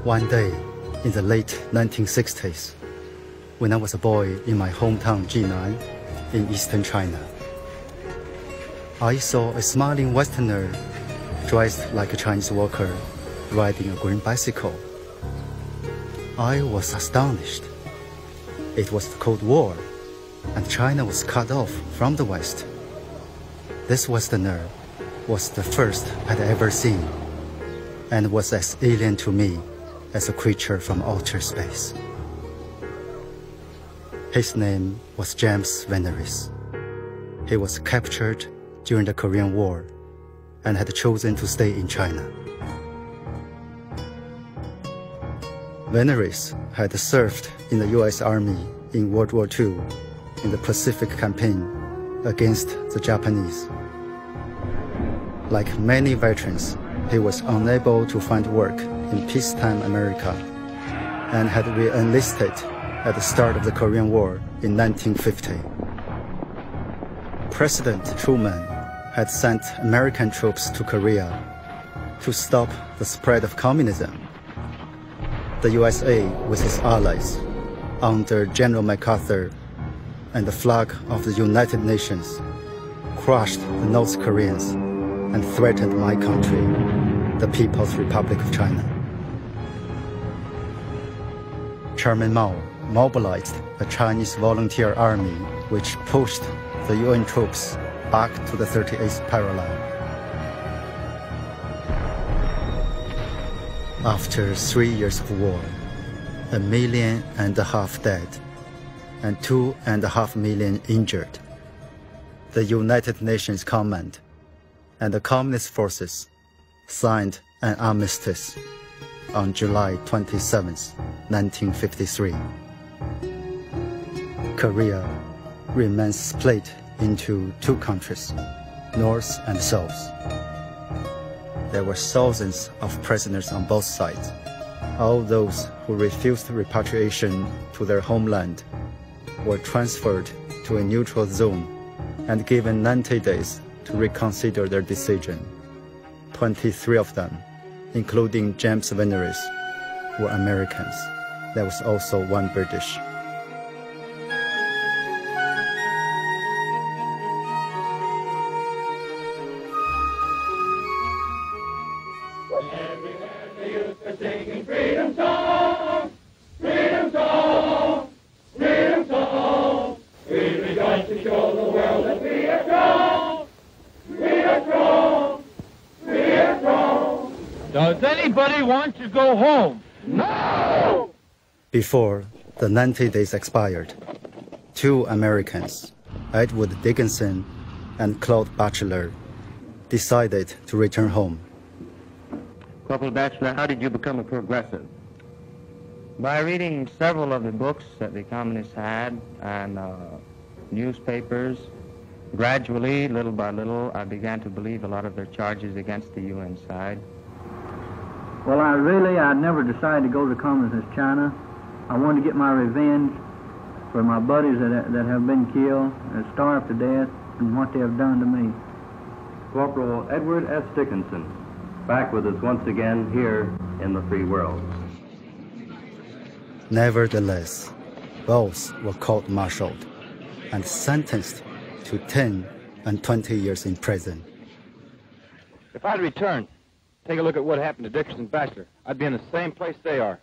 One day in the late 1960s, when I was a boy in my hometown Jinan in eastern China, I saw a smiling Westerner dressed like a Chinese worker riding a green bicycle. I was astonished. It was the Cold War, and China was cut off from the West. This Westerner was the first I'd ever seen, and was as alien to me as a creature from outer space. His name was James Veneris. He was captured during the Korean War and had chosen to stay in China. Veneris had served in the US Army in World War II in the Pacific Campaign against the Japanese. Like many veterans, he was unable to find work in peacetime America and had re-enlisted at the start of the Korean War in 1950. President Truman had sent American troops to Korea to stop the spread of communism. The USA, with its allies, under General MacArthur and the flag of the United Nations, crushed the North Koreans and threatened my country, the People's Republic of China. Chairman Mao mobilized a Chinese volunteer army which pushed the UN troops back to the 38th parallel. After 3 years of war, 1.5 million dead and 2.5 million injured, the United Nations Command and the Communist forces signed an armistice on July 27, 1953. Korea remains split into two countries, North and South. There were thousands of prisoners on both sides. All those who refused repatriation to their homeland were transferred to a neutral zone and given 90 days to reconsider their decision. 23 of them, including James Veneris, were Americans. There was also one British. Does anybody want to go home? No! Before the 90 days expired, two Americans, Edward Dickinson and Claude Batchelor, decided to return home. Corporal Batchelor, how did you become a progressive? By reading several of the books that the communists had and newspapers, gradually, little by little, I began to believe a lot of their charges against the UN side. Well, I never decided to go to communist China. I wanted to get my revenge for my buddies that have been killed and starved to death and what they have done to me. Corporal Edward S. Dickinson, back with us once again here in the free world. Nevertheless, both were court-martialed and sentenced to 10 and 20 years in prison. If I'd returned, take a look at what happened to Dickinson and Batchelor, I'd be in the same place they are.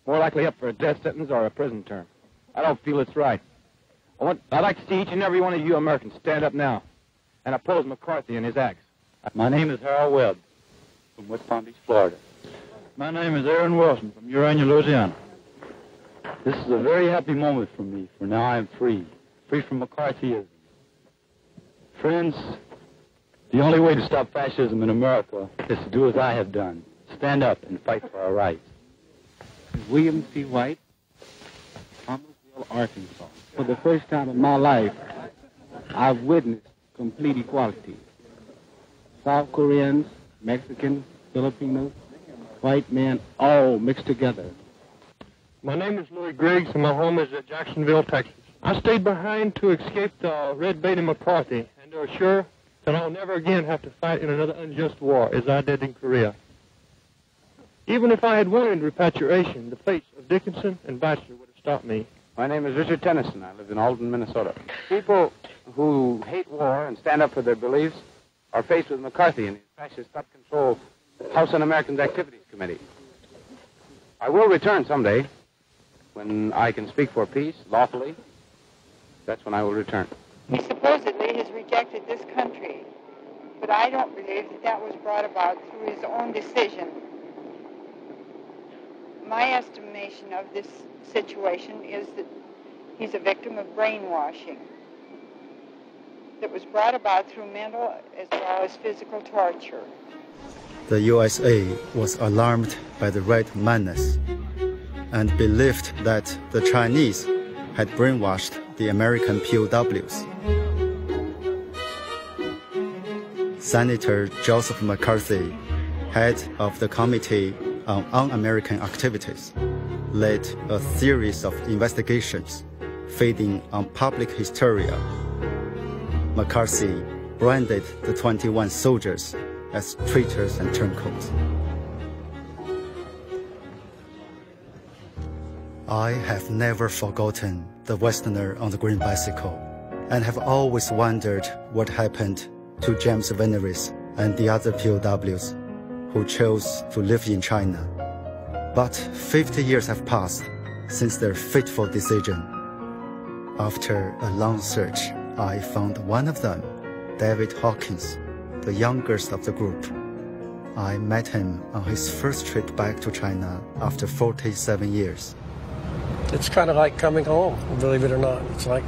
More likely up for a death sentence or a prison term. I don't feel it's right. I'd like to see each and every one of you Americans stand up now and oppose McCarthy and his acts. My name is Harold Webb from West Palm Beach, Florida. My name is Aaron Wilson from Urania, Louisiana. This is a very happy moment for me, for now I am free from McCarthyism. Friends, the only way to stop fascism in America is to do as I have done, stand up and fight for our rights. William C. White, Thomasville, Arkansas. For the first time in my life, I've witnessed complete equality. South Koreans, Mexicans, Filipinos, white men, all mixed together. My name is Louis Griggs, and my home is at Jacksonville, Texas. I stayed behind to escape the Red Bait and McCarthy, and to assure that I'll never again have to fight in another unjust war as I did in Korea. Even if I had wanted repatriation, the fates of Dickinson and Baxter would have stopped me. My name is Richard Tennyson. I live in Alden, Minnesota. People who hate war and stand up for their beliefs are faced with McCarthy and his fascist up-control House Un-Americans Activities Committee. I will return someday when I can speak for peace lawfully. That's when I will return. He supposedly has rejected this country, but I don't believe that that was brought about through his own decision. My estimation of this situation is that he's a victim of brainwashing that was brought about through mental as well as physical torture. The USA was alarmed by the Red Menace and believed that the Chinese had brainwashed the American POWs. Senator Joseph McCarthy, head of the Committee on Un-American Activities, led a series of investigations feeding on public hysteria. McCarthy branded the 21 soldiers as traitors and turncoats. I have never forgotten the Westerner on the green bicycle and have always wondered what happened to James Veneris and the other POWs who chose to live in China. But 50 years have passed since their fateful decision. After a long search, I found one of them, David Hawkins, the youngest of the group. I met him on his first trip back to China after 47 years. It's kind of like coming home, believe it or not. It's like,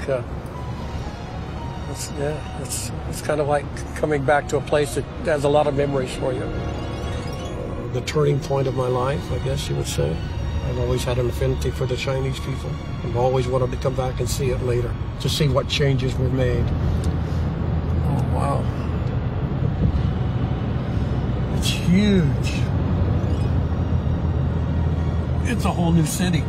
it's kind of like coming back to a place that has a lot of memories for you. The turning point of my life, I guess you would say. I've always had an affinity for the Chinese people. I've always wanted to come back and see it later, to see what changes were made. Oh, wow. It's huge. It's a whole new city.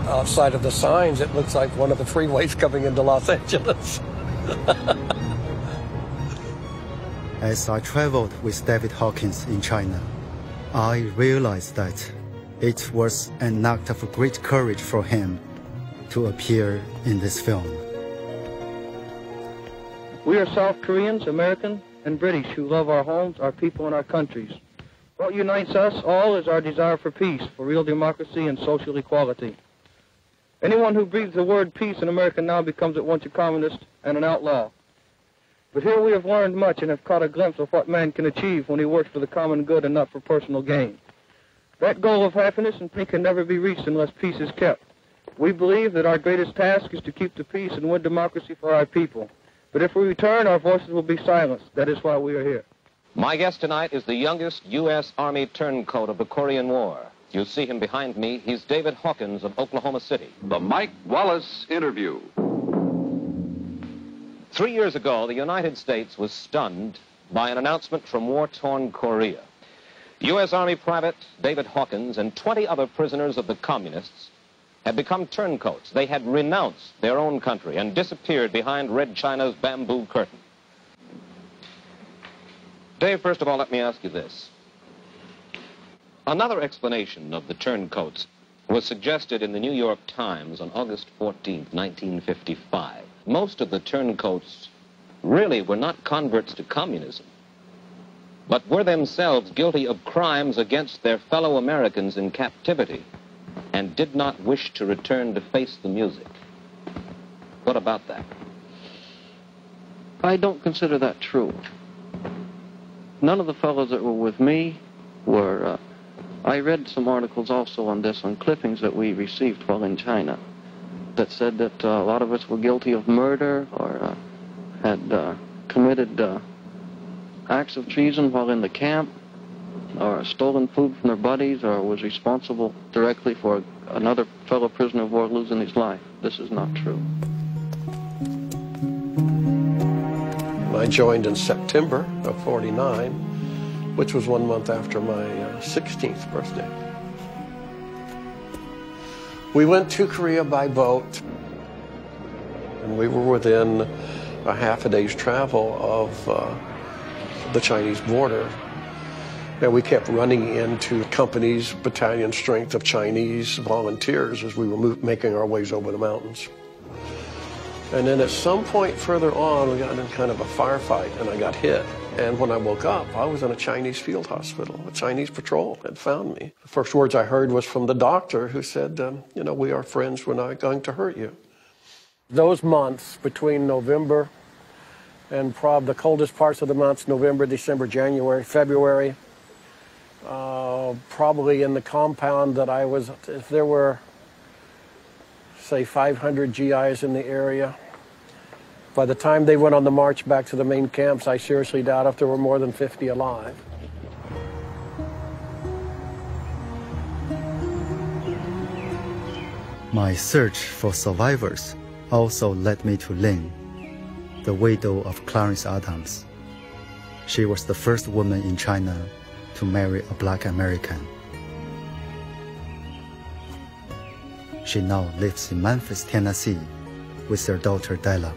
Outside of the signs, it looks like one of the freeways coming into Los Angeles. As I traveled with David Hawkins in China, I realized that it was an act of great courage for him to appear in this film. We are South Koreans, American, and British who love our homes, our people, and our countries. What unites us all is our desire for peace, for real democracy and social equality. Anyone who breathes the word peace in America now becomes at once a communist and an outlaw. But here we have learned much and have caught a glimpse of what man can achieve when he works for the common good and not for personal gain. That goal of happiness and peace can never be reached unless peace is kept. We believe that our greatest task is to keep the peace and win democracy for our people. But if we return, our voices will be silenced. That is why we are here. My guest tonight is the youngest U.S. Army turncoat of the Korean War. You see him behind me. He's David Hawkins of Oklahoma City. The Mike Wallace Interview. 3 years ago, the United States was stunned by an announcement from war-torn Korea. U.S. Army Private David Hawkins and 20 other prisoners of the communists had become turncoats. They had renounced their own country and disappeared behind Red China's bamboo curtain. Dave, first of all, let me ask you this. Another explanation of the turncoats was suggested in the New York Times on August 14, 1955. Most of the turncoats really were not converts to communism, but were themselves guilty of crimes against their fellow Americans in captivity and did not wish to return to face the music. What about that? I don't consider that true. None of the fellows that were with me were... I read some articles also on this, on clippings that we received while in China, that said that a lot of us were guilty of murder or had committed acts of treason while in the camp, or stolen food from their buddies, or was responsible directly for another fellow prisoner of war losing his life. This is not true. I joined in September of '49, which was 1 month after my 16th birthday. We went to Korea by boat, and we were within a half a day's travel of the Chinese border. And we kept running into companies, battalion strength of Chinese volunteers as we were making our ways over the mountains. And then at some point further on, we got in kind of a firefight, and I got hit. And when I woke up, I was in a Chinese field hospital. A Chinese patrol had found me. The first words I heard was from the doctor, who said, you know, we are friends, we're not going to hurt you. Those months between November and probably the coldest parts of the months, November, December, January, February, probably in the compound that I was, if there were, say, 500 GIs in the area, by the time they went on the march back to the main camps, I seriously doubt if there were more than 50 alive. My search for survivors also led me to Lynn, the widow of Clarence Adams. She was the first woman in China to marry a black American. She now lives in Memphis, Tennessee, with their daughter Della.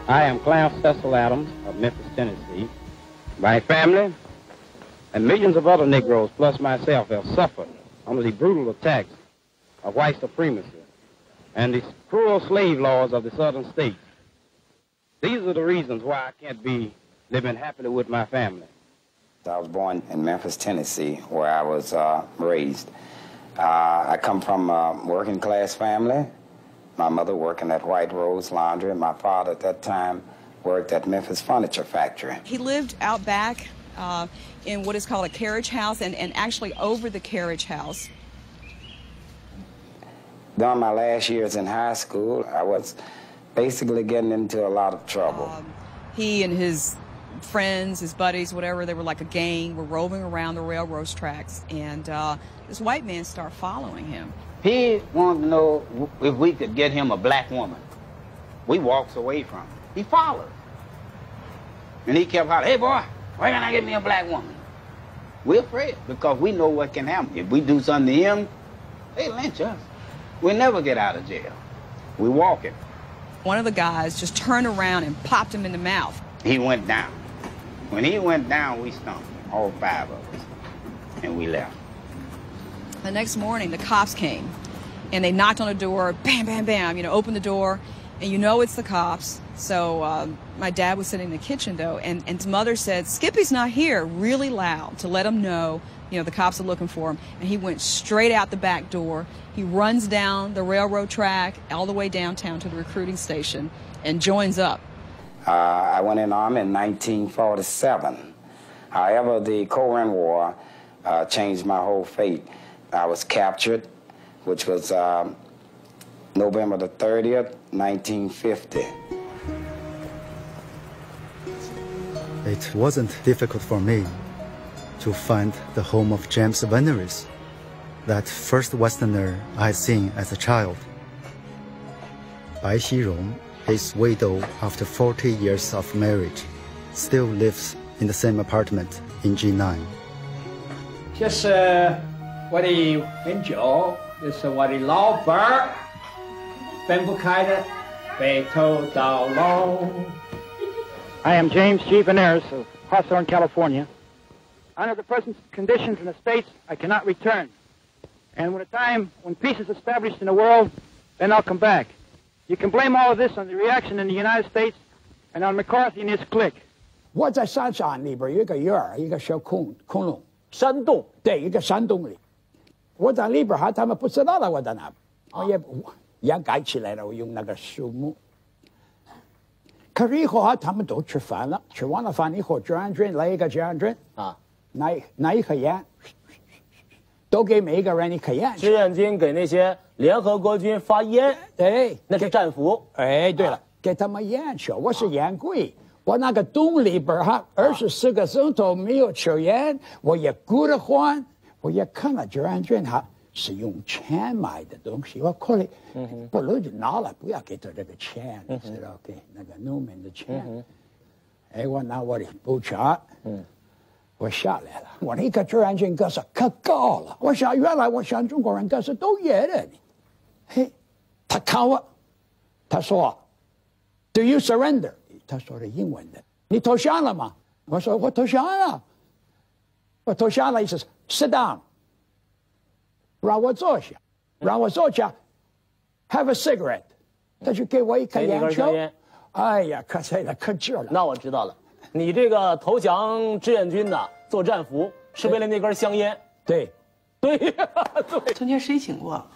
I am Clarence Cecil Adams of Memphis, Tennessee. My family and millions of other Negroes, plus myself, have suffered under the brutal attacks of white supremacy and the cruel slave laws of the southern states. These are the reasons why I can't be living happily with my family. I was born in Memphis, Tennessee, where I was raised. I come from a working class family. My mother working at White Rose Laundry, and my father at that time worked at Memphis Furniture Factory. He lived out back in what is called a carriage house, and actually over the carriage house. During my last years in high school, I was basically getting into a lot of trouble. He and his friends, his buddies, whatever, they were like a gang, were roving around the railroad tracks, and this white man started following him. He wanted to know if we could get him a black woman. We walked away from him. He followed. And he kept hollering, hey boy, why can't I get me a black woman? We're afraid because we know what can happen. If we do something to him, they lynch us. We'll never get out of jail. We're walking. One of the guys just turned around and popped him in the mouth. He went down. When he went down, we stomped him, all 5 of us, and we left. The next morning, the cops came, and they knocked on the door, bam, bam, bam, you know, opened the door, and you know it's the cops. So my dad was sitting in the kitchen, though, and his mother said, Skippy's not here, really loud, to let him know, you know, the cops are looking for him. And he went straight out the back door. He runs down the railroad track all the way downtown to the recruiting station and joins up. I went in Army in 1947. However, the Korean War changed my whole fate. I was captured, which was November the 30th, 1950. It wasn't difficult for me to find the home of James Veneris, that first Westerner I had seen as a child. Bai Xirong, his widow after 40 years of marriage, still lives in the same apartment in G9. 这是我的很久，这是我的老伴儿，分不开的白头到老。 I am James G. Veneris of Hawthorne, California. Under the present conditions in the States, I cannot return. And when peace is established in the world, then I'll come back. You can blame all of this on the reaction in the United States and on McCarthy and his clique. 我在山上里边有一个院儿，一个小空窿，山洞，对，一个山洞里。我在里边哈，他们不知道了，我在那，我也盖起来了，我用那个树木。可是以后哈，他们都吃饭了，吃完了饭以后，志愿军来一个志愿军啊，拿一颗烟，都给每一个人一颗烟。志愿军给那些联合国军发烟，对，那是战俘。哎，对了，给他们烟吃，我是烟鬼。我那个洞里边哈，24个钟头没有抽烟，我也顾得慌。我也看了志愿军哈是用钱买的东西，我考虑不如就拿了，不要给他这个钱，你知道给那个农民的钱。哎，我拿我的步枪，我下来了。我那个志愿军可是可高了，我想原来我想中国人可是都野的呢，嘿，他看我，他说 ，Do you surrender？ 他说的英文的，你投降了吗？我说我投降了，我投降了，意思是 sit down， 让我坐下，让我坐下 ，have a cigarette， 他就给我一根烟球。哎呀，可惜了，可劲了。那我知道了，你这个投降志愿军的做战俘是为了那根香烟。对，对，对。从前申请过，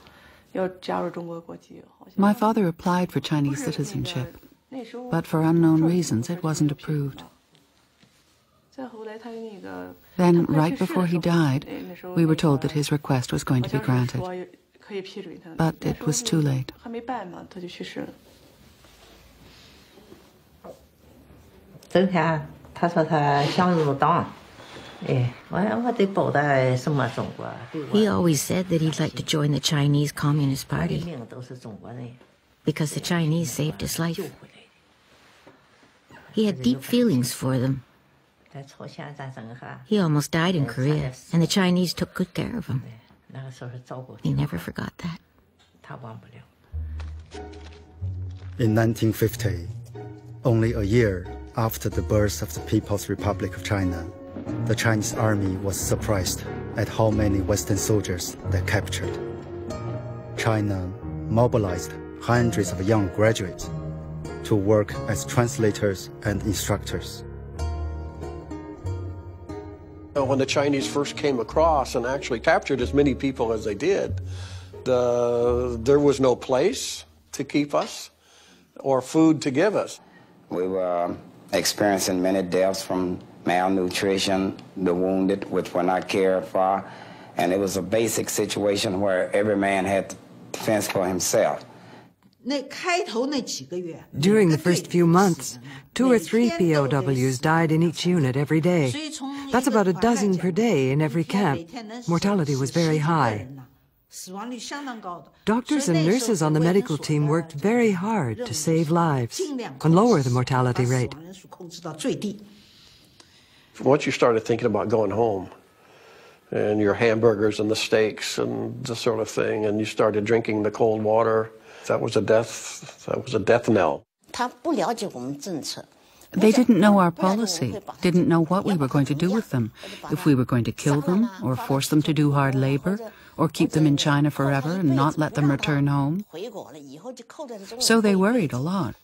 要加入中国国籍，好像。My father applied for Chinese citizenship, but for unknown reasons it wasn't approved. Then, right before he died, we were told that his request was going to be granted. But it was too late. 昨天他说他想入党，我得保他什么中国。He always said that he'd like to join the Chinese Communist Party because the Chinese saved his life. He had deep feelings for them. He almost died in Korea, and the Chinese took good care of him. He never forgot that. In 1950, only a year after the birth of the People's Republic of China, the Chinese army was surprised at how many Western soldiers they captured. China mobilized hundreds of young graduates to work as translators and instructors. When the Chinese first came across and actually captured as many people as they did, there was no place to keep us or food to give us. We were experiencing many deaths from malnutrition, the wounded, which were not cared for, and it was a basic situation where every man had to fend for himself. During the first few months, 2 or 3 POWs died in each unit every day. That's about a dozen per day in every camp. Mortality was very high. Doctors and nurses on the medical team worked very hard to save lives and lower the mortality rate. Once you started thinking about going home and your hamburgers and the steaks and the sort of thing, and you started drinking the cold water, that was a death knell. They didn't know our policy, didn't know what we were going to do with them, if we were going to kill them or force them to do hard labor or keep them in China forever and not let them return home. So they worried a lot.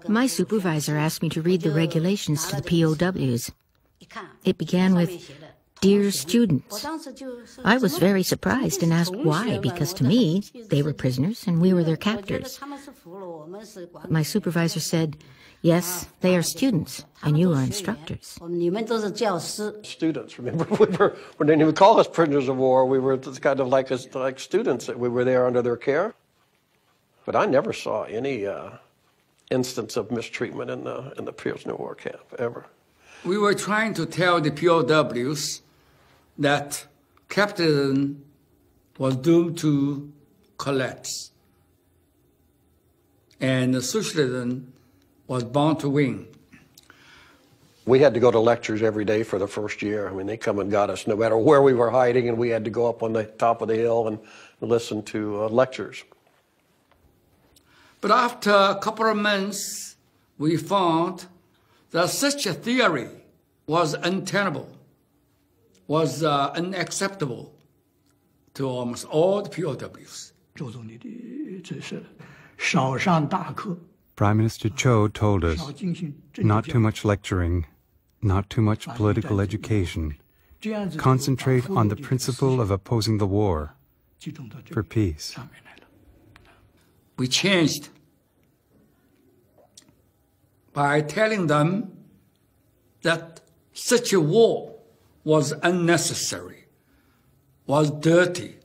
My supervisor asked me to read the regulations to the POWs. It began with, "Dear students." I was very surprised and asked why, because to me, they were prisoners and we were their captors. But my supervisor said, "Yes, they are students, and you are instructors." Students, remember, we didn't even call us prisoners of war. We were kind of like students. We were there under their care. But I never saw any instance of mistreatment in the prisoner of war camp, ever. We were trying to tell the POWs that capitalism was doomed to collapse and socialism was bound to win. We had to go to lectures every day for the first year. I mean, they come and got us no matter where we were hiding, and we had to go up on the top of the hill and listen to lectures. But after a couple of months, we found that such a theory was untenable, was unacceptable to almost all the POWs. Prime Minister Cho told us, not too much lecturing, not too much political education. Concentrate on the principle of opposing the war for peace. We changed by telling them that such a war was unnecessary, was dirty.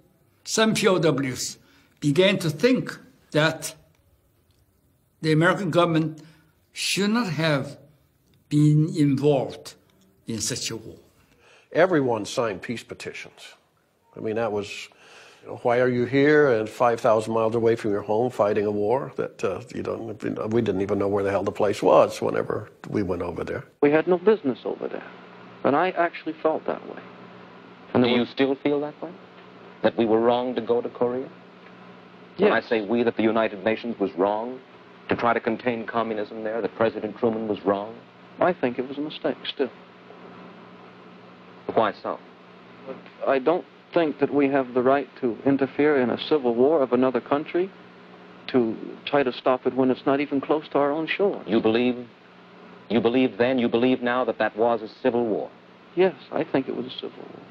Some POWs began to think that the American government should not have been involved in such a war. Everyone signed peace petitions. I mean, that was, why are you here and 5,000 miles away from your home fighting a war that we didn't even know where the hell the place was whenever we went over there. We had no business over there. And I actually felt that way. And do you still feel that way? that we were wrong to go to Korea? When I say we, that the United Nations was wrong to try to contain communism there, that President Truman was wrong? I think it was a mistake still. Why so? But I don't think that we have the right to interfere in a civil war of another country, to try to stop it when it's not even close to our own shore. You believe then, you believe now that that was a civil war? Yes, I think it was a civil war.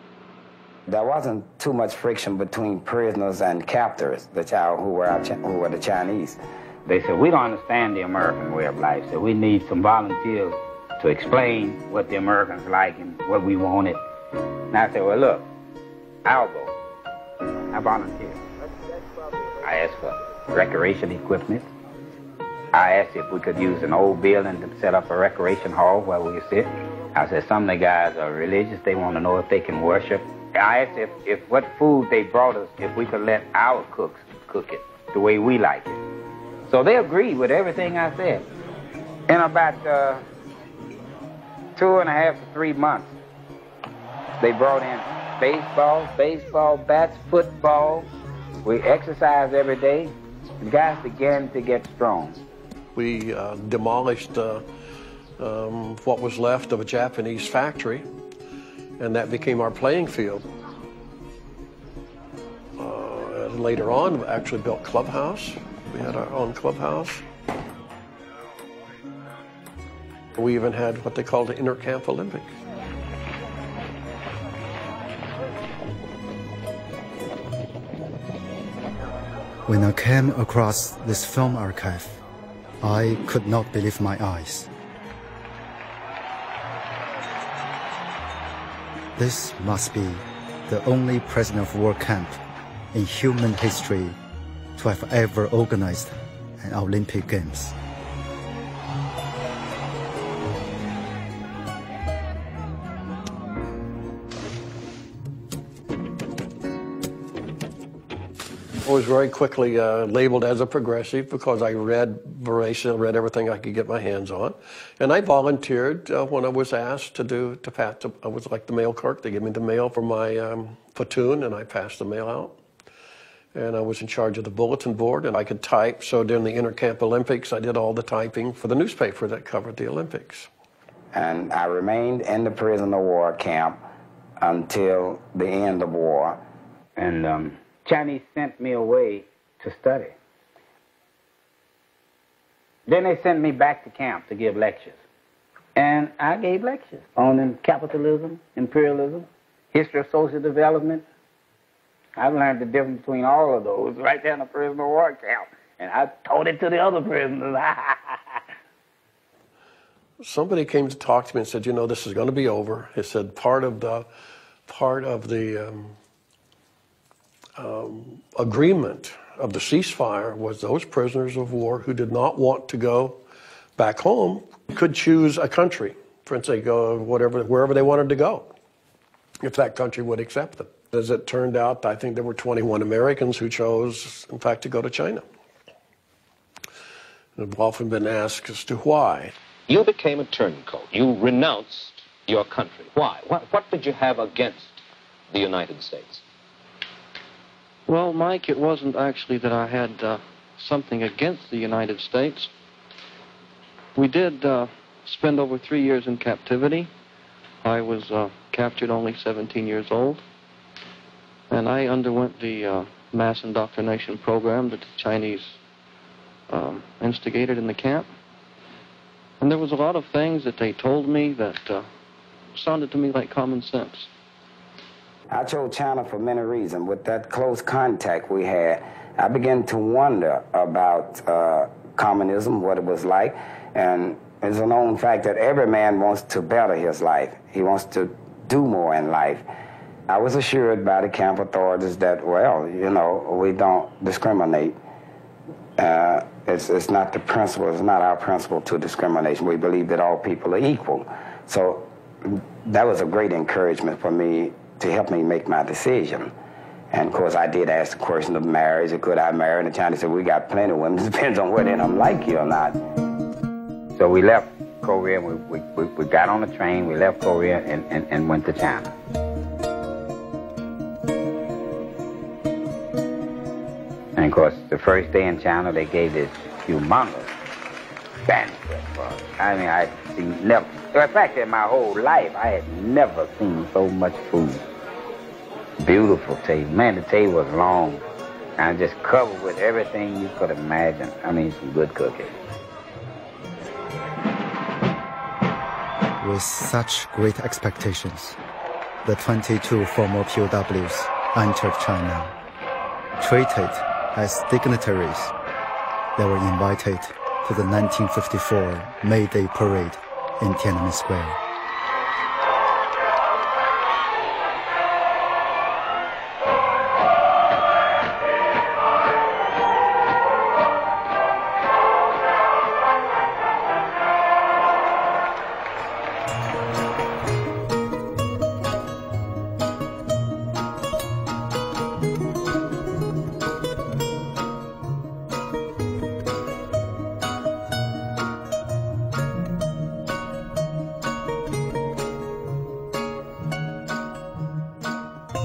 There wasn't too much friction between prisoners and captors, who were the Chinese. They said, we don't understand the American way of life, so we need some volunteers to explain what the Americans like and what we wanted. And I said, well, look, I'll go. I volunteer. I asked for recreation equipment. I asked if we could use an old building to set up a recreation hall where we could sit. I said, some of the guys are religious. They want to know if they can worship. I asked if what food they brought us, if we could let our cooks cook it the way we like it. So they agreed with everything I said. In about 2.5 to 3 months, they brought in baseball bats, football. We exercised every day. The guys began to get strong. We demolished what was left of a Japanese factory, and that became our playing field. And later on, we actually built clubhouse. We had our own clubhouse. We even had what they called the Intercamp Olympics. When I came across this film archive, I could not believe my eyes. This must be the only prisoner of war camp in human history to have ever organized an Olympic Games. I was very quickly labeled as a progressive because I read voracious, read everything I could get my hands on. And I volunteered when I was asked to pass. I was like the mail clerk. They gave me the mail for my platoon, and I passed the mail out. And I was in charge of the bulletin board, and I could type. So during the Intercamp Olympics, I did all the typing for the newspaper that covered the Olympics. And I remained in the prisoner of war camp until the end of war. And Chinese sent me away to study. Then they sent me back to camp to give lectures. And I gave lectures on capitalism, imperialism, history of social development. I learned the difference between all of those right there in the prisoner of war camp. And I taught it to the other prisoners. Somebody came to talk to me and said, you know, this is going to be over. He said part of the agreement of the ceasefire was those prisoners of war who did not want to go back home could choose a country. For instance, go wherever they wanted to go, if that country would accept them. As it turned out, I think there were 21 Americans who chose, in fact, to go to China. I've often been asked as to why. You became a turncoat. You renounced your country. Why? What did you have against the United States? Well, Mike, it wasn't actually that I had something against the United States. We did spend over 3 years in captivity. I was captured only 17 years old. And I underwent the mass indoctrination program that the Chinese instigated in the camp. And there was a lot of things that they told me that sounded to me like common sense. I chose China for many reasons. With that close contact we had, I began to wonder about communism, what it was like. And it's a known fact that every man wants to better his life. He wants to do more in life. I was assured by the camp authorities that, well, you know, we don't discriminate. It's not the principle, it's not our principle to discrimination. We believe that all people are equal. So that was a great encouragement for me to help me make my decision. And of course I did ask the question of marriage, or could I marry? And the Chinese said, we got plenty of women, it depends on whether they like you or not. So we left Korea, we got on the train, we left Korea and went to China. of course, the first day in China, they gave this humongous banquet for us. I mean, I had never, in fact, in my whole life, I had never seen so much food. Beautiful table. Man, the table was long and just covered with everything you could imagine. I mean, some good cooking. With such great expectations, the 22 former POWs entered China. Treated as dignitaries, they were invited to the 1954 May Day parade in Tiananmen Square.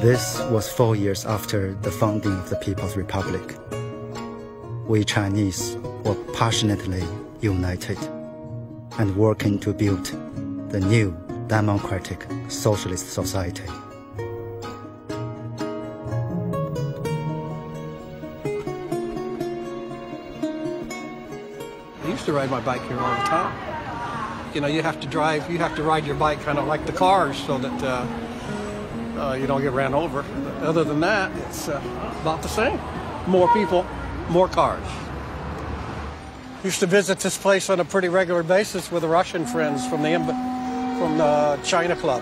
This was 4 years after the founding of the People's Republic. We Chinese were passionately united and working to build the new democratic socialist society. I used to ride my bike here all the time. You know, you have to ride your bike kind of like the cars so that you don't get ran over. But other than that, it's about the same. More people, more cars. Used to visit this place on a pretty regular basis with the Russian friends from the China Club.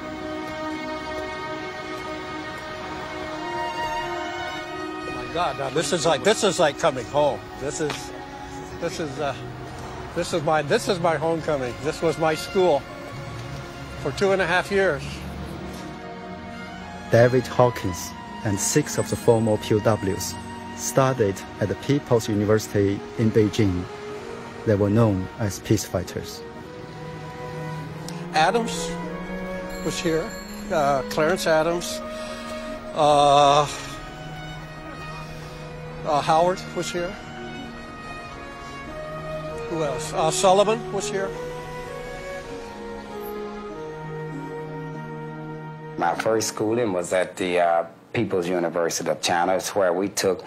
Oh my God! Now this is like coming home. This is my homecoming. This was my school for 2.5 years. David Hawkins and 6 of the former POWs studied at the People's University in Beijing. They were known as peace fighters. Adams was here, Clarence Adams. Howard was here. Who else? Sullivan was here. My first schooling was at the People's University of China. It's where we took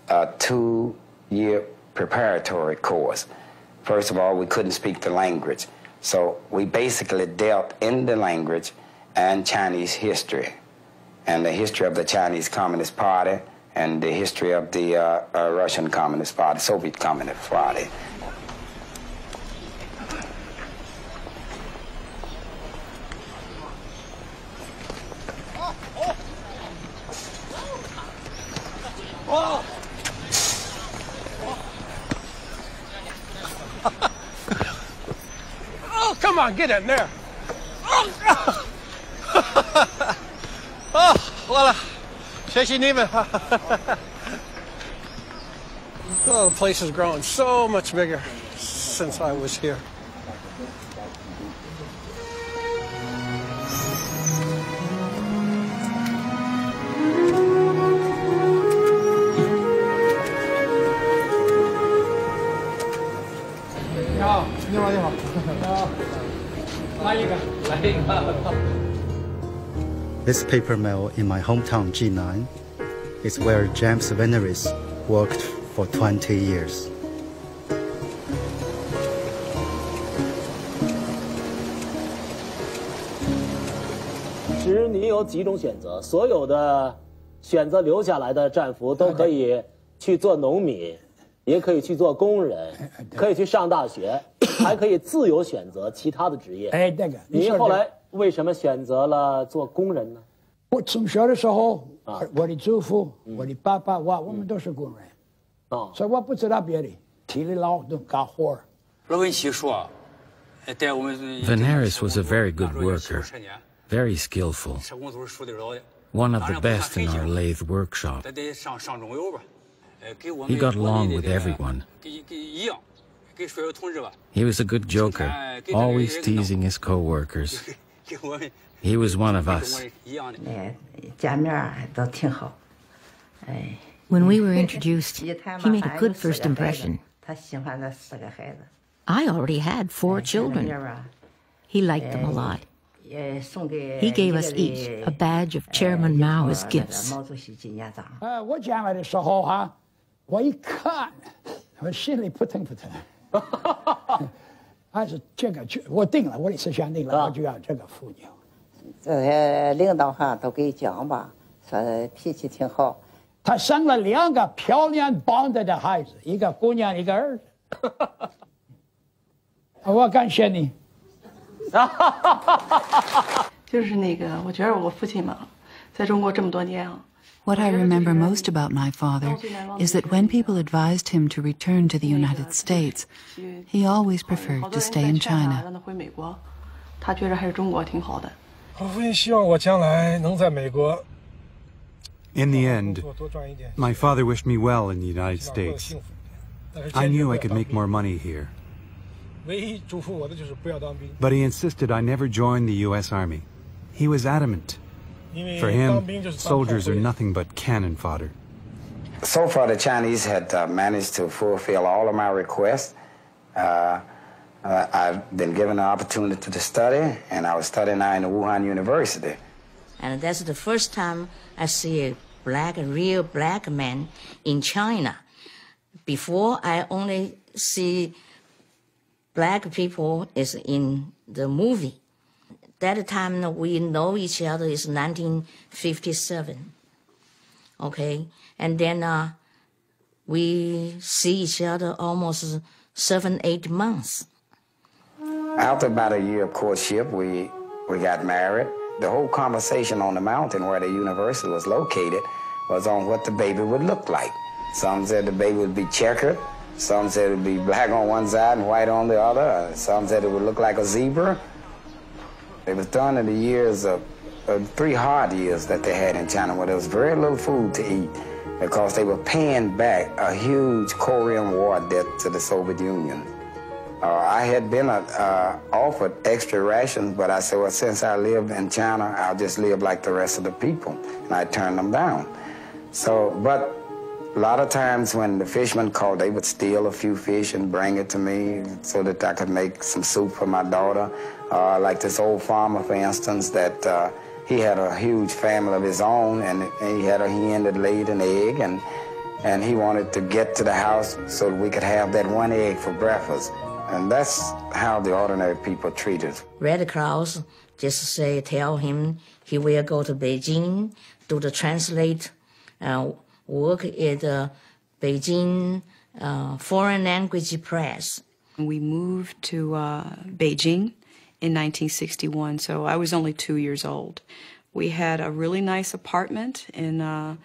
a 2-year preparatory course. First of all, we couldn't speak the language, so we basically dealt in the language and Chinese history, and the history of the Chinese Communist Party and the history of the Russian Communist Party, Soviet Communist Party. Oh! Oh, come on, get in there. Oh, oh well, 谢谢你们. Oh, the place has grown so much bigger since I was here. This paper mill in my hometown, Jinan, is where James Veneris worked for 20 years.你有几种选择，所有的选择留下来的战俘都可以去做农民，也可以去做工人，可以去上大学，还可以自由选择其他的职业。哎，那个，您后来为什么选择了做工人呢？我从小的时候，我的祖父、我的爸爸，我们都是工人，所以我不知道别的，体力劳动干活。Veneris was a very good worker, very skillful, one of the best in our lathe workshop. He got along with everyone. He was a good joker, always teasing his co-workers. He was one of us. When we were introduced, he made a good first impression. I already had 4 children. He liked them a lot. He gave us each a badge of Chairman Mao as gifts. 我将来的时候哈，我一看，我心里扑腾扑腾。还是这个，我定了，我的思想定了，我就要这个妇女。这些领导哈都给讲吧，说脾气挺好。他生了2个漂亮棒子的孩子，一个姑娘，一个儿子。我感谢你。就是那个，我觉得我父亲嘛，在中国这么多年啊。What I remember most about my father is that when people advised him to return to the United States, he always preferred to stay in China. 让他回美国，他觉得还是中国挺好的。我父亲希望我将来能在美国。In the end, my father wished me well in the United States. I knew I could make more money here. But he insisted I never join the U.S. Army. He was adamant. For him, soldiers are nothing but cannon fodder. So far, the Chinese had managed to fulfill all of my requests. I've been given an opportunity to study, and I was studying now in the Wuhan University. And that's the first time I see a real black man in China. Before, I only see black people is in the movie. That time we know each other is 1957. Okay, and then we see each other almost 7-8 months. After about a year of courtship, we got married. The whole conversation on the mountain where the university was located was on what the baby would look like. Some said the baby would be checkered. Some said it would be black on one side and white on the other. Some said it would look like a zebra. It was done in the years of 3 hard years that they had in China where there was very little food to eat because they were paying back a huge Korean War debt to the Soviet Union. I had been offered extra rations, but I said, well, since I live in China, I'll just live like the rest of the people. And I turned them down. But a lot of times when the fishermen called, they would steal a few fish and bring it to me so that I could make some soup for my daughter. Like this old farmer, for instance, that he had a huge family of his own, and he had a hen that laid an egg, and he wanted to get to the house so that we could have that one egg for breakfast. And that's how the ordinary people treated. Red Cross just tell him he will go to Beijing, do the translate, work at the Beijing Foreign Language Press. We moved to Beijing in 1961, so I was only 2 years old. We had a really nice apartment in a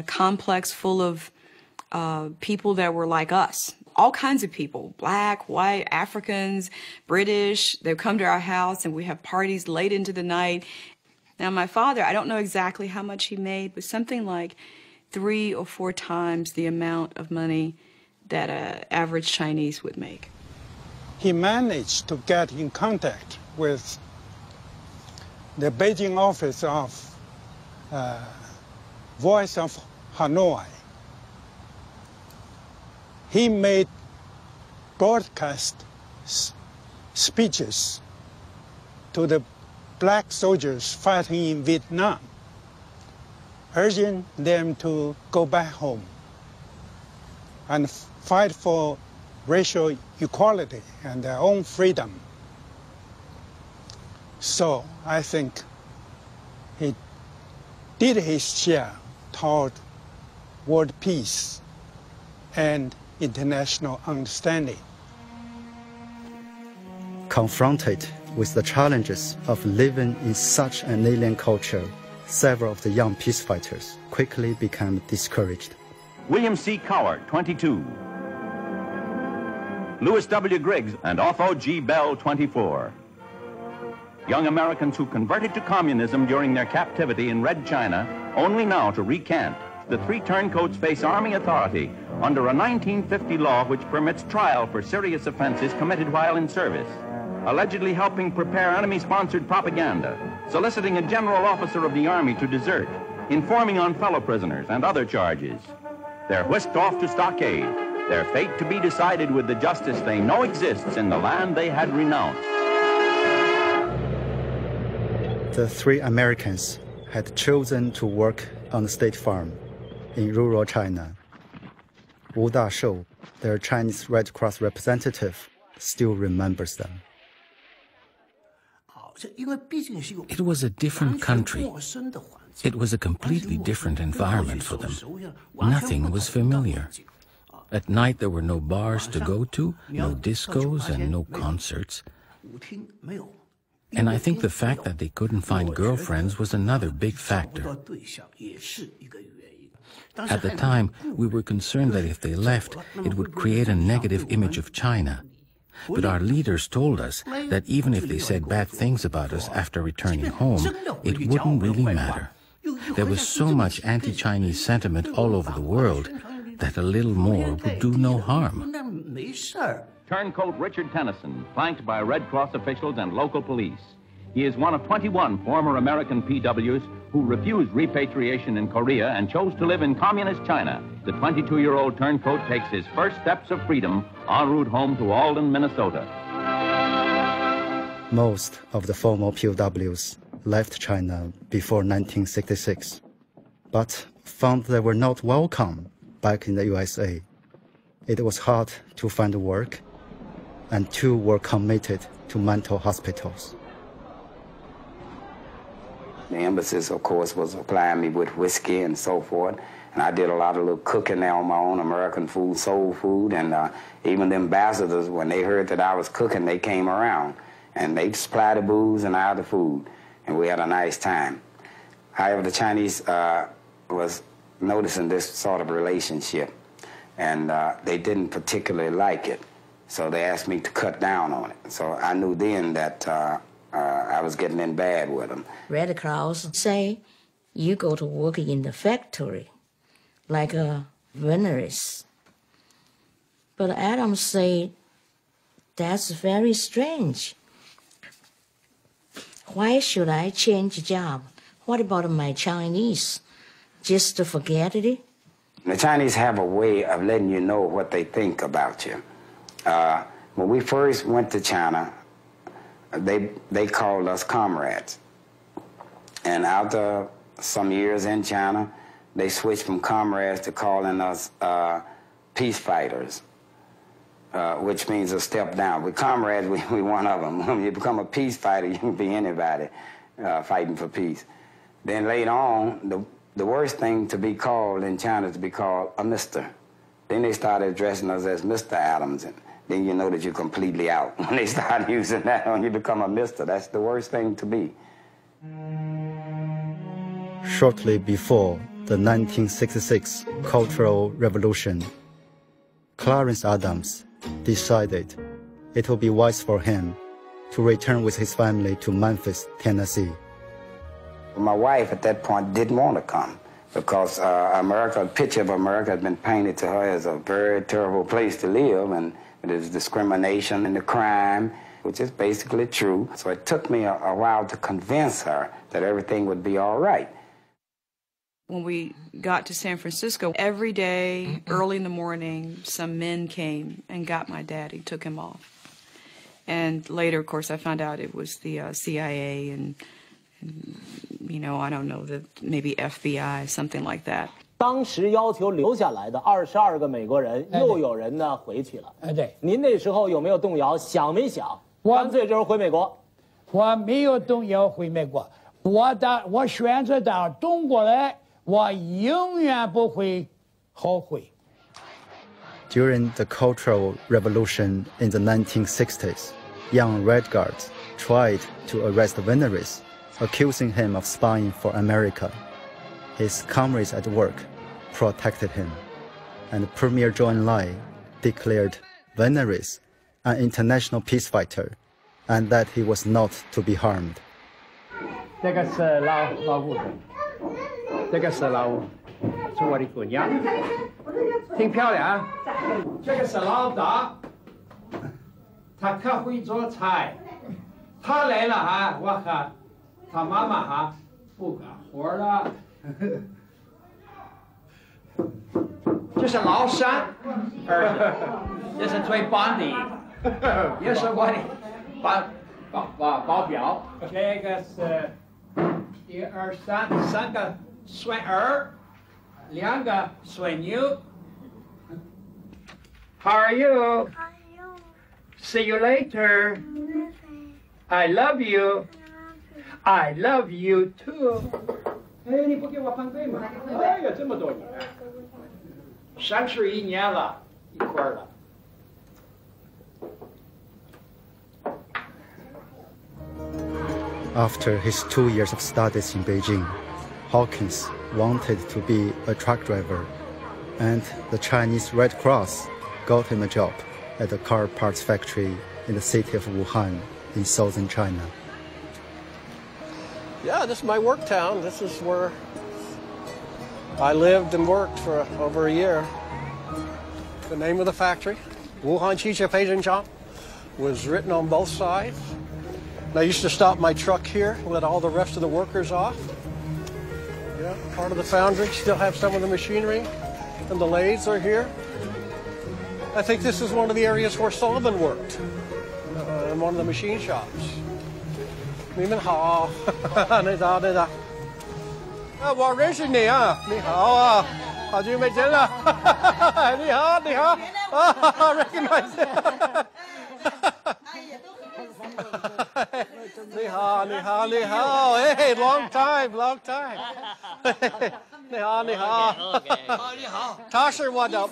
complex full of people that were like us. All kinds of people, black, white, Africans, British. They'd come to our house and we'd have parties late into the night. Now my father, I don't know exactly how much he made, but something like 3 or 4 times the amount of money that an average Chinese would make. He managed to get in contact with the Beijing office of Voice of Hanoi. He made broadcast speeches to the black soldiers fighting in Vietnam, urging them to go back home and fight for racial equality and their own freedom. So I think he did his share toward world peace and international understanding. Confronted with the challenges of living in such an alien culture, several of the young peace fighters quickly became discouraged. William C. Cowart, 22. Louis W. Griggs and Otho G. Bell, 24. Young Americans who converted to communism during their captivity in Red China, only now to recant. The 3 turncoats face Army authority under a 1950 law which permits trial for serious offenses committed while in service, allegedly helping prepare enemy-sponsored propaganda, soliciting a general officer of the Army to desert, informing on fellow prisoners, and other charges. They're whisked off to stockade, their fate to be decided with the justice they know exists in the land they had renounced. The 3 Americans had chosen to work on the state farm in rural China. Wu Da-shou, their Chinese Red Cross representative, still remembers them. It was a different country. It was a completely different environment for them. Nothing was familiar. At night there were no bars to go to, no discos and no concerts. And I think the fact that they couldn't find girlfriends was another big factor. At the time, we were concerned that if they left, it would create a negative image of China. But our leaders told us that even if they said bad things about us after returning home, it wouldn't really matter. There was so much anti-Chinese sentiment all over the world that a little more would do no harm. Turncoat Richard Tennyson, flanked by Red Cross officials and local police. He is one of 21 former American PWs who refused repatriation in Korea and chose to live in communist China. The 22-year-old turncoat takes his first steps of freedom en route home to Alden, Minnesota. Most of the former POWs left China before 1966, but found they were not welcome back in the USA. It was hard to find work, and 2 were committed to mental hospitals. The embassies, of course, was supplying me with whiskey and so forth. And I did a lot of little cooking there on my own, American food, soul food. And even the ambassadors, when they heard that I was cooking, they came around. And they supplied the booze and I the food. And we had a nice time. However, the Chinese was noticing this sort of relationship. And they didn't particularly like it. So they asked me to cut down on it. So I knew then that I was getting in bad with them. Red Cross say, you go to work in the factory, like a veneris. But Adam say, that's very strange. Why should I change job? What about my Chinese? Just to forget it? The Chinese have a way of letting you know what they think about you. When we first went to China, they called us comrades. And after some years in China, they switched from comrades to calling us peace fighters, which means a step down. With comrades, we one of them. When you become a peace fighter, you can be anybody fighting for peace. Then later on, the worst thing to be called in China is to be called a mister. Then they started addressing us as Mr. Adams. And then you know that you're completely out. When they start using that, when you become a mister, that's the worst thing to be. Shortly before the 1966 Cultural Revolution, Clarence Adams decided it would be wise for him to return with his family to Memphis, Tennessee. My wife at that point didn't want to come because a picture of America had been painted to her as a very terrible place to live, and there's discrimination and the crime, which is basically true. So it took me a while to convince her that everything would be all right. When we got to San Francisco, every day, early in the morning, some men came and got my daddy, took him off. And later, of course, I found out it was the CIA and you know, I don't know, maybe FBI, something like that. 当时要求留下来的22个美国人，又有人呢回去了。对。您那时候有没有动摇？想没想？干脆就是回美国。我没有动摇回美国，我选择到中国来，我永远不会后悔。During the Cultural Revolution in the 1960s, young Red Guards tried to arrest Veneris, accusing him of spying for America. His comrades at work protected him, and Premier Zhou Enlai declared Veneris an international peace fighter, and that he was not to be harmed. 这个是老虎，这个是老虎，是我的姑娘，挺漂亮。这个是老大，他可会做菜，他来了哈，我和他妈妈哈不干活了。这这是老三，这是最棒的，也是我的保镖。这个是1、2、3，三个孙儿，2个孙女。How are you? See you later. I love you. I love you too. 哎，你不给我放对吗？哎呀，这么多年，31年了，一块儿了。After his 2 years of studies in Beijing, Hawkins wanted to be a truck driver, and the Chinese Red Cross got him a job at a car parts factory in the city of Wuhan in southern China. Yeah, this is my work town. This is where I lived and worked for over a year. The name of the factory, Wuhan Qixia Peizhenchang, was written on both sides. And I used to stop my truck here, let all the rest of the workers off. Yeah, part of the foundry, still have some of the machinery, and the lathes are here. I think this is one of the areas where Sullivan worked, in one of the machine shops. 你们好，你好，你好。我认识你啊，你好啊，好久没见了。你好，你好，recognize。你好，你好，你好，哎 ，long time，long time。你好，你好。你好。他是我的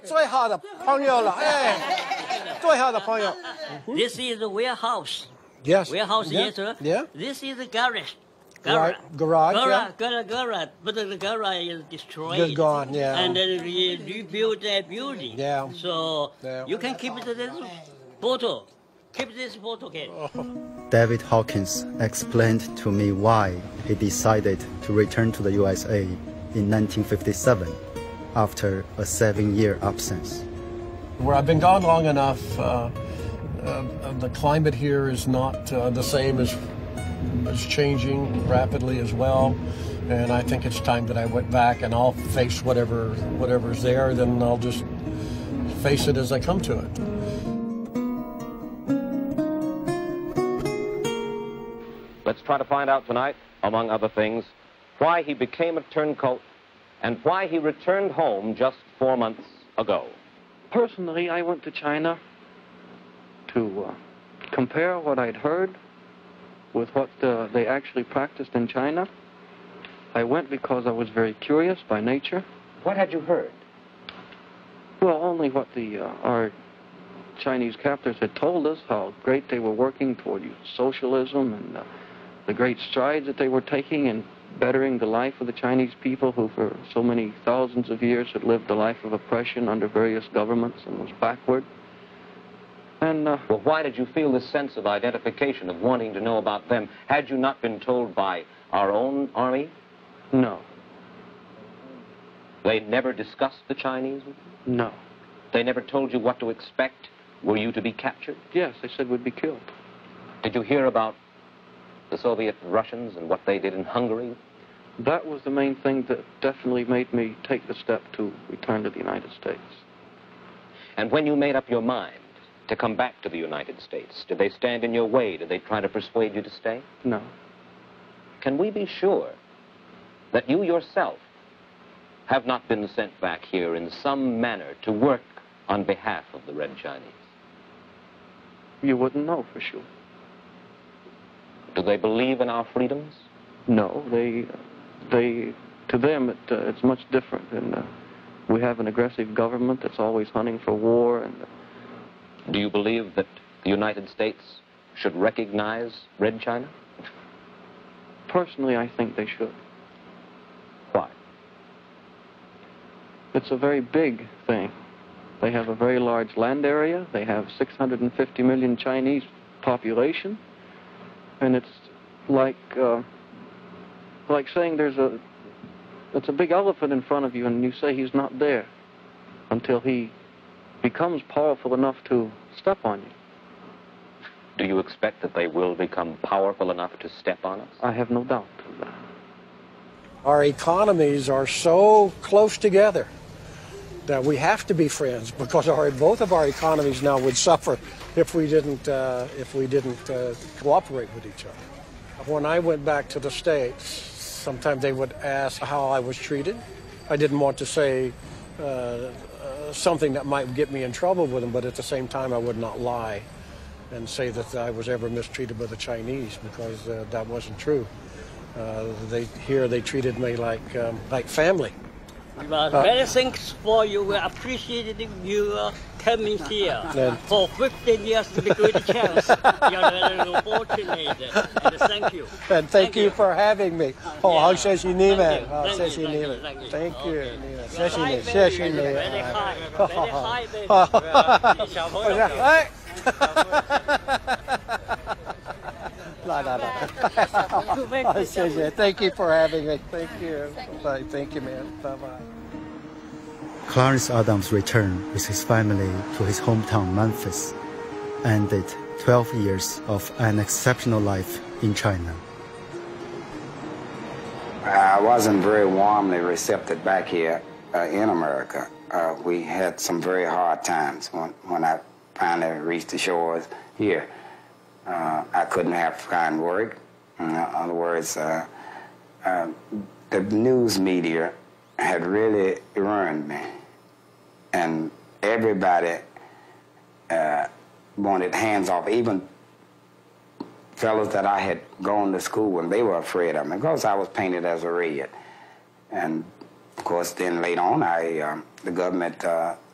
最好的朋友了，哎，最好的朋友。This is a warehouse. Yes. Warehouse, yeah. yes, sir. Yeah. This is a garage. Garage. Yeah. Garage. But the garage is destroyed. Just gone, yeah. And then we rebuild that building. Yeah. So yeah. you can keep this photo. Keep this photo, okay? David Hawkins explained to me why he decided to return to the USA in 1957 after a 7-year absence. Where I've been gone long enough, the climate here is not the same as changing rapidly as well, and I think it's time that I went back and I'll face whatever's there. Then I'll just face it as I come to it. Let's try to find out tonight, among other things, why he became a turncoat and why he returned home just 4 months ago. Personally, I went to China to compare what I'd heard with what they actually practiced in China. I went because I was very curious by nature. What had you heard? Well, only what our Chinese captors had told us, how great they were working toward socialism and the great strides that they were taking in bettering the life of the Chinese people who for so many thousands of years had lived a life of oppression under various governments and was backward. And well, why did you feel this sense of identification, of wanting to know about them? Had you not been told by our own army? No. They never discussed the Chinese with you? No. They never told you what to expect? Were you to be captured? Yes, they said we'd be killed. Did you hear about the Soviet Russians and what they did in Hungary? That was the main thing that definitely made me take the step to return to the United States. And when you made up your mind to come back to the United States, did they stand in your way? Did they try to persuade you to stay? No. Can we be sure that you yourself have not been sent back here in some manner to work on behalf of the Red Chinese? You wouldn't know for sure. Do they believe in our freedoms? No, to them it's much different. And we have an aggressive government that's always hunting for war. And do you believe that the United States should recognize Red China? Personally, I think they should. Why? It's a very big thing. They have a very large land area. They have 650 million Chinese population. And it's like saying it's a big elephant in front of you and you say he's not there until he becomes powerful enough to step on you. Do you expect that they will become powerful enough to step on us? I have no doubt of that. Our economies are so close together that we have to be friends, because both of our economies now would suffer if we didn't cooperate with each other. When I went back to the States, sometimes they would ask how I was treated. I didn't want to say something that might get me in trouble with them, but at the same time I would not lie and say that I was ever mistreated by the Chinese, because that wasn't true. They treated me like family. We are very thankful for you. We appreciate you coming here. For 15 years, it's a great chance. You are very fortunate. And thank you. And thank you for having me. Oh, 好谢谢你们，好谢谢你们 ，Thank you， 谢谢你，谢谢你。Very high, very high, baby. 小朋友，哎。来，谢谢 ，Thank you for having me. Thank you. Bye. Thank you, man. Bye bye. Clarence Adams returned with his family to his hometown Memphis, ended 12 years of an exceptional life in China. I wasn't very warmly received back here in America. We had some very hard times when I finally reached the shores here. I couldn't find work. In other words, the news media had really ruined me. And everybody wanted hands off, even fellows that I had gone to school with. They were afraid of me because I was painted as a red. And of course, then later on, the government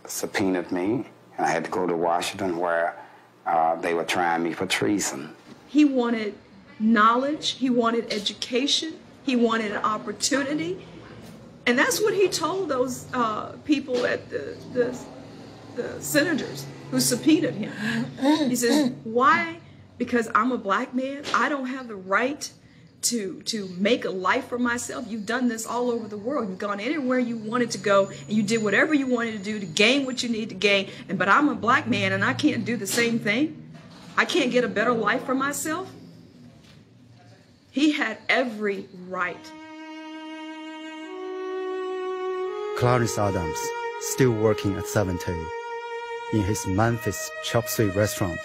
subpoenaed me, and I had to go to Washington, where they were trying me for treason. He wanted knowledge, he wanted education, he wanted an opportunity. And that's what he told those people at the senators who subpoenaed him. He says, why? Because I'm a black man, I don't have the right to make a life for myself. You've done this all over the world. You've gone anywhere you wanted to go, and you did whatever you wanted to do to gain what you need to gain. But I'm a black man, and I can't do the same thing. I can't get a better life for myself. He had every right. Clarence Adams, still working at 70, in his Memphis chop suey restaurant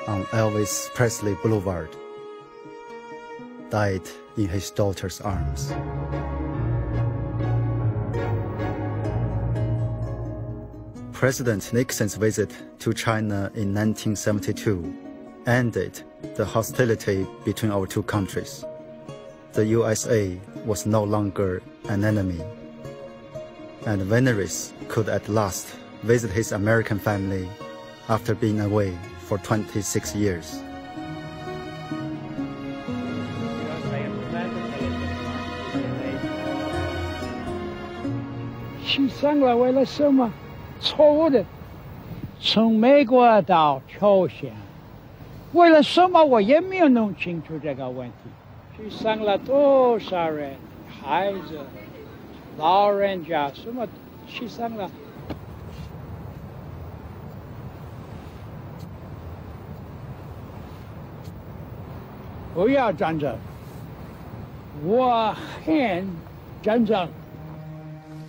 on Elvis Presley Boulevard, died in his daughter's arms. President Nixon's visit to China in 1972 ended the hostility between our two countries. The USA was no longer an enemy, and Veneris could at last visit his American family after being away for 26 years. She 生了为了什么？错误的，从美国到朝鲜，为了什么我也没有弄清楚这个问题。去生了多少人，孩子、老人家什么去生了。不要战争，我恨战争。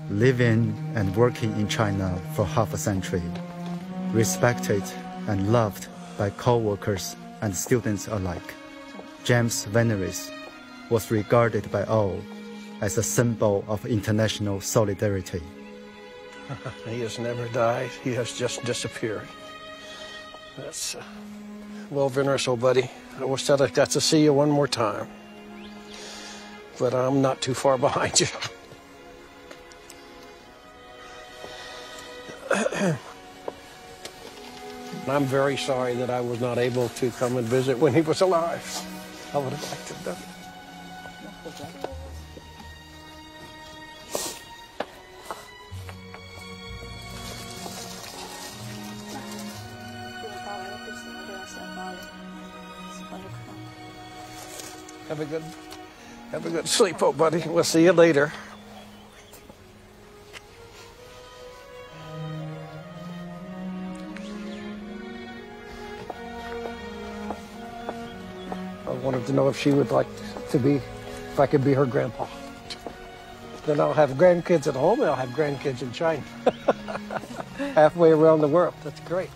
Living and working in China for half a century, respected and loved by co-workers and students alike, James Veneris was regarded by all as a symbol of international solidarity. He has never died. He has just disappeared. That's well, Veneris, old buddy, I wish that I got to see you one more time, but I'm not too far behind you. I'm very sorry that I was not able to come and visit when he was alive. I would have liked to have done it. Have a good sleep, old buddy. We'll see you later. I wanted to know if she would like to be, if I could be her grandpa. Then I'll have grandkids at home and I'll have grandkids in China. Halfway around the world. That's great.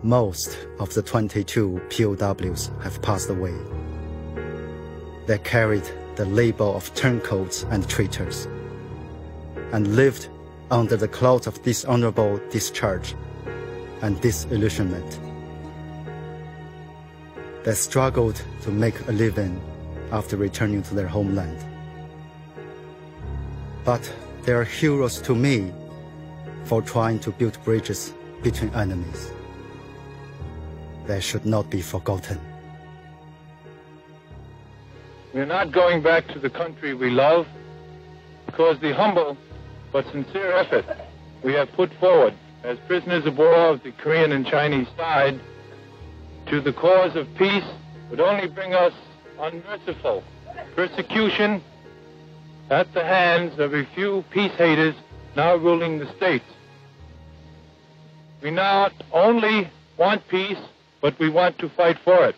Most of the 22 POWs have passed away. They carried the label of turncoats and traitors, and lived under the clouds of dishonorable discharge and disillusionment. They struggled to make a living after returning to their homeland. But they are heroes to me for trying to build bridges between enemies. They should not be forgotten. We're not going back to the country we love because the humble but sincere effort we have put forward as prisoners of war of the Korean and Chinese side to the cause of peace would only bring us unmerciful persecution at the hands of a few peace haters now ruling the states. We not only want peace, but we want to fight for it.